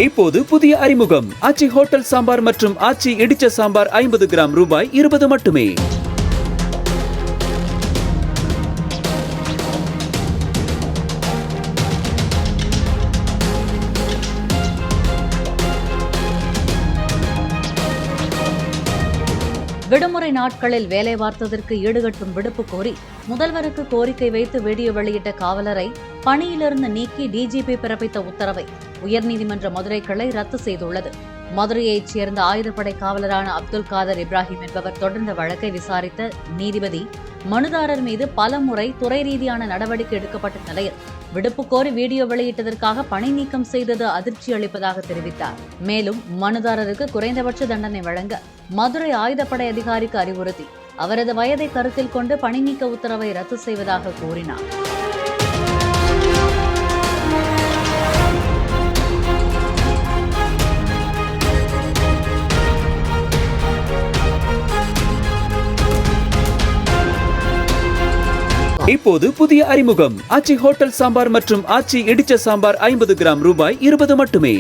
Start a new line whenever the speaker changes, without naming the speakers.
இப்போது புதிய அறிமுகம் ஆச்சி ஹோட்டல் சாம்பார் மற்றும் ஆச்சி இடிச்ச சாம்பார் 50 கிராம் ரூபாய் 20 மட்டுமே.
விடுமுறை நாட்களில் வேலை பார்த்ததற்கு ஈடுகட்டும் விடுப்பு கோரி முதல்வருக்கு கோரிக்கை வைத்து வீடியோ வெளியிட்ட காவலரை பணியிலிருந்து நீக்கி டிஜிபி பிறப்பித்த உத்தரவை உயர்நீதிமன்ற மதுரை கிளை ரத்து செய்துள்ளது. மதுரையைச் சேர்ந்த ஆயுதப்படை காவலரான அப்துல் காதர் இப்ராஹிம் என்பவர் தொடர்ந்த வழக்கை விசாரித்த நீதிபதி மனுதாரர் மீது பல முறை துறை ரீதியான நடவடிக்கை எடுக்கப்பட்ட நிலையில் விடுப்பு கோரி வீடியோ வெளியிட்டதற்காக பணி நீக்கம் செய்தது அதிர்ச்சி அளிப்பதாக தெரிவித்தார். மேலும் மனுதாரருக்கு குறைந்தபட்ச தண்டனை வழங்க மதுரை ஆயுதப்படை அதிகாரிக்கு அறிவுறுத்தி அவரது வயதை கருத்தில் கொண்டு பணி நீக்க உத்தரவை ரத்து செய்வதாக கூறினார்.
இப்போது புதிய அறிமுகம் ஆச்சி ஹோட்டல் சாம்பார் மற்றும் ஆச்சி இடிச்ச சாம்பார் 50 கிராம் ரூபாய் 20 மட்டுமே.